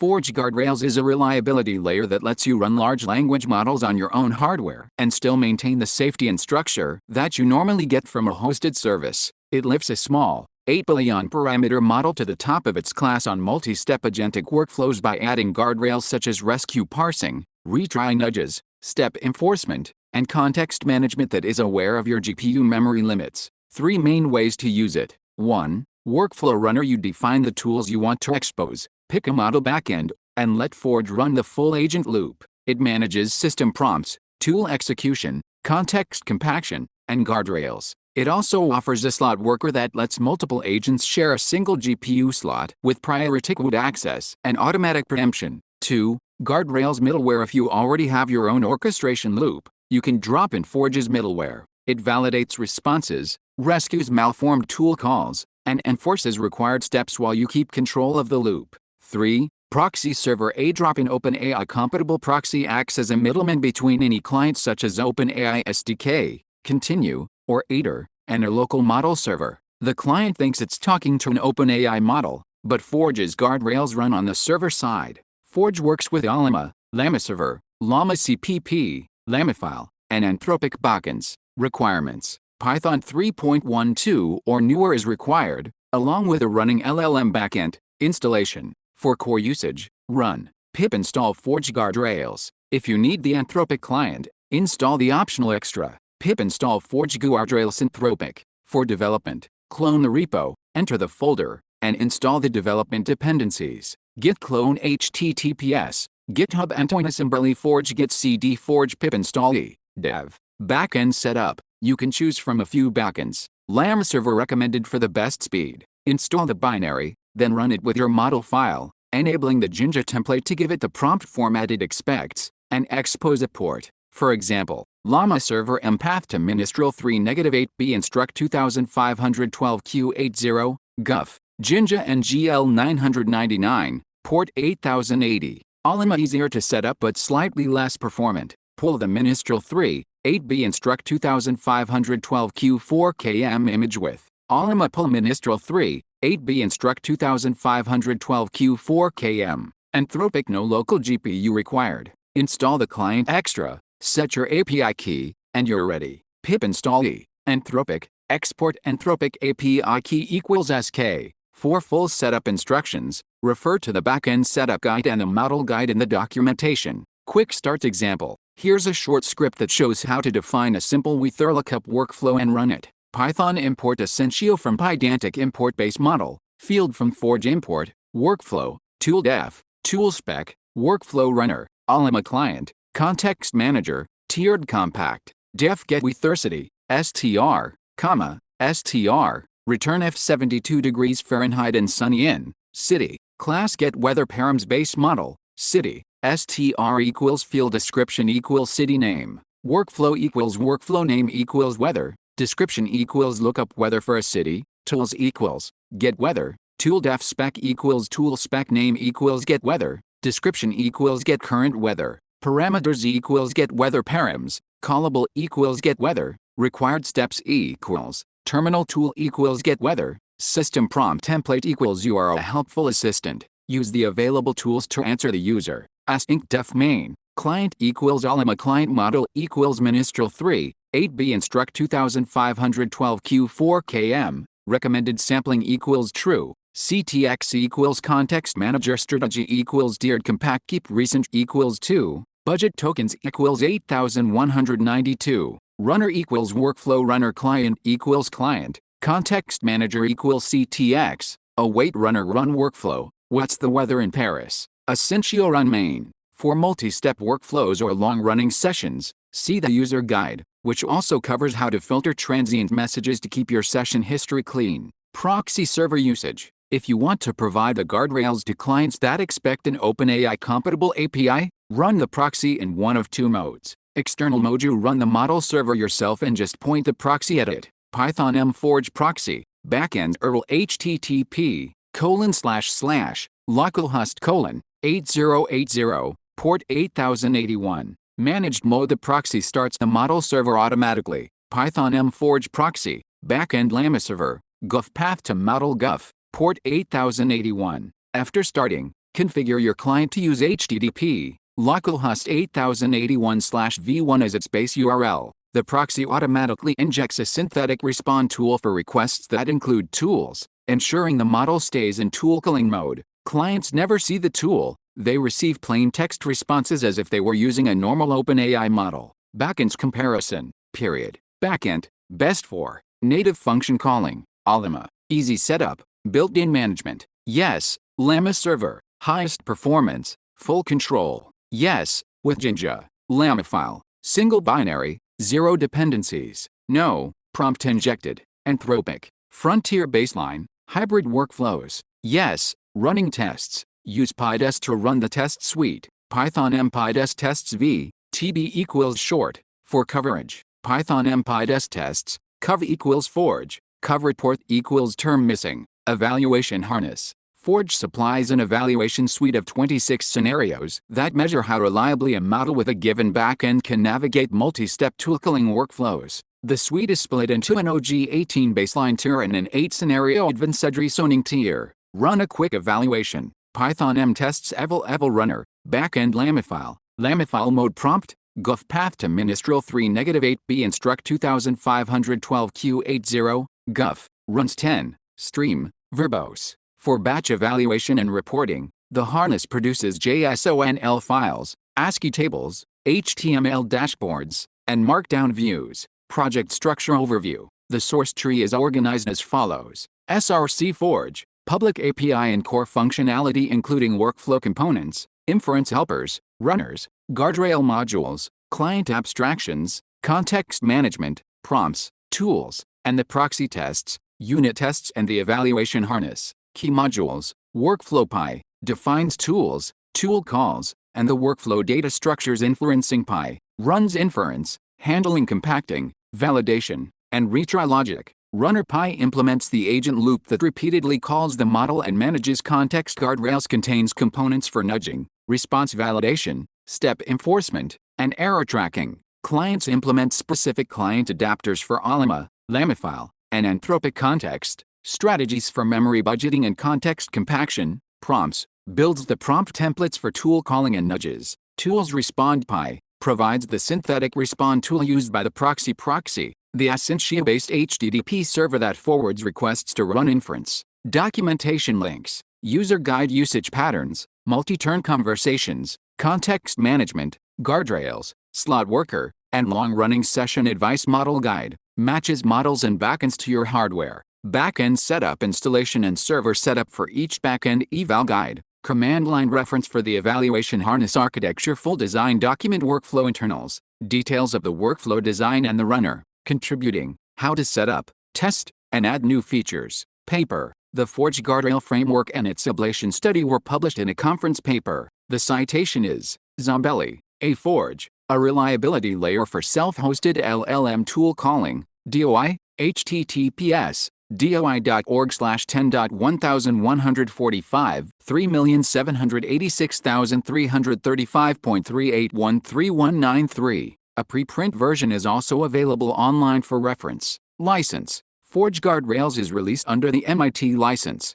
Forge Guardrails is a reliability layer that lets you run large language models on your own hardware and still maintain the safety and structure that you normally get from a hosted service. It lifts a small, 8 billion parameter model to the top of its class on multi-step agentic workflows by adding guardrails such as rescue parsing, retry nudges, step enforcement, and context management that is aware of your GPU memory limits. 3 main ways to use it. 1. Workflow Runner. You define the tools you want to expose, pick a model backend, and let Forge run the full agent loop. It manages system prompts, tool execution, context compaction, and guardrails. It also offers a slot worker that lets multiple agents share a single GPU slot with priority queued access and automatic preemption. 2. Guardrails Middleware. If you already have your own orchestration loop, you can drop in Forge's middleware. It validates responses, rescues malformed tool calls, and enforces required steps while you keep control of the loop. 3. Proxy Server. A drop-in OpenAI compatible proxy acts as a middleman between any client such as OpenAI SDK, Continue, or Aider, and a local model server. The client thinks it's talking to an OpenAI model, but Forge's guardrails run on the server side. Forge works with Llama, Llama Server, Llama CPP, Llamaphile, and Anthropic backends. Requirements: Python 3.12 or newer is required, along with a running LLM backend. Installation: For core usage, run pip install Forge Guardrails. If you need the Anthropic client, install the optional extra pip install Forge Guardrails Anthropic. For development, clone the repo, enter the folder, and install the development dependencies. Git clone https GitHub antoinezambelli Forge git cd Forge pip install e dev. Backend setup: You can choose from a few backends. Llama Server recommended for the best speed. Install the binary, then run it with your model file, enabling the Jinja template to give it the prompt format it expects, and expose a port. For example, Llama Server empath to Ministral 3-8b instruct 2512Q80, GUF, Jinja NGL 999, port 8080. Llama easier to set up but slightly less performant. Pull the Ministral 3-8b instruct 2512Q4KM image with Llama pull Ministral 3-8b instruct 2512Q4KM. Anthropic no local GPU required. Install the client extra, set your API key, and you're ready. Pip install e Anthropic, export Anthropic API key equals SK. For full setup instructions, refer to the backend setup guide and the model guide in the documentation. Quick start example. Here's a short script that shows how to define a simple lookup workflow and run it. Python import Essentio from Pydantic import base model, field from Forge import, workflow, tool def, tool spec, workflow runner, Llama client, context manager, tiered compact, def get weathercity, str, str, return F72 degrees Fahrenheit and sunny in, city, class get weather params base model, city, str equals field description equals city name, workflow equals workflow name equals weather, description equals lookup weather for a city, tools equals get weather, tool def spec equals tool spec name equals get weather, description equals get current weather, parameters equals get weather params, callable equals get weather, required steps equals terminal tool equals get weather, system prompt template equals you are a helpful assistant. Use the available tools to answer the user. Async def main, client equals Llama client model equals Ministral 3-8b instruct 2512Q4KM, recommended sampling equals true, CTX equals context manager strategy equals tiered compact keep recent equals 2, budget tokens equals 8192, runner equals workflow runner client equals client, context manager equals CTX, await runner run workflow, what's the weather in Paris, Essentio run main. For multi-step workflows or long-running sessions, see the user guide, which also covers how to filter transient messages to keep your session history clean. Proxy server usage. If you want to provide the guardrails to clients that expect an OpenAI-compatible API, run the proxy in one of two modes. External mode: you run the model server yourself and just point the proxy at it. Python mforge proxy, backend URL http://localhost:8080, port 8081. Managed mode: the proxy starts the model server automatically. Python mforge proxy, backend Llama server, guf path to model guf, port 8081. After starting, Configure your client to use HTTP localhost 8081/v1 as its base URL. The proxy automatically injects a synthetic response tool for requests that include tools, ensuring the model stays in tool calling mode. Clients never see the tool, they receive plain text responses as if they were using a normal OpenAI model. Backends comparison. Backend, best for native function calling, Llama, easy setup, built-in management, yes. Llama server, highest performance, full control, yes. With Jinja, Llama file, single binary, zero dependencies, no. Prompt injected, Anthropic, frontier baseline, hybrid workflows, yes. Running tests, use PyTest to run the test suite, Python PyTest tests v, tb equals short, for coverage, Python PyTest tests, cov equals forge, cov report equals term missing, evaluation harness. Forge supplies an evaluation suite of 26 scenarios that measure how reliably a model with a given backend can navigate multi-step toolcalling workflows. The suite is split into an OG18 baseline tier and an 8-scenario advanced reasoning tier. Run a quick evaluation. Python tests eval runner, backend Llama file mode prompt, guf path to Ministral 3-8b instruct 2512 Q80, guf, runs 10, stream, verbose. For batch evaluation and reporting, the harness produces JSONL files, ASCII tables, HTML dashboards, and Markdown views. Project structure overview. The source tree is organized as follows. SRC Forge, public API and core functionality including workflow components, inference helpers, runners, guardrail modules, client abstractions, context management, prompts, tools, and the proxy tests, unit tests and the evaluation harness. Key modules, workflow Pi, defines tools, tool calls, and the workflow data structures influencing Pi, runs inference, handling compacting, validation, and retry logic. Runner Pi implements the agent loop that repeatedly calls the model and manages context guardrails contains components for nudging, response validation, step enforcement, and error tracking. Clients implement specific client adapters for Llama file, and Anthropic context. Strategies for memory budgeting and context compaction, prompts, builds the prompt templates for tool calling and nudges. Tools Respond Pi, provides the synthetic respond tool used by the proxy, the Ascentia-based HTTP server that forwards requests to run inference. Documentation links, user guide usage patterns, multi-turn conversations, context management, guardrails, slot worker, and long-running session advice model guide, matches models and backends to your hardware. Backend setup installation and server setup for each backend eval guide, command line reference for the evaluation harness architecture full design document workflow internals, details of the workflow design and the runner, contributing, how to set up, test, and add new features. Paper, the Forge Guardrail Framework and its ablation study were published in a conference paper. The citation is, Zambelli, a Forge, a reliability layer for self-hosted LLM tool calling, DOI, https doi.org/10.1145 3,786,335.3813193. A preprint version is also available online for reference. License. Forge Guardrails is released under the MIT license.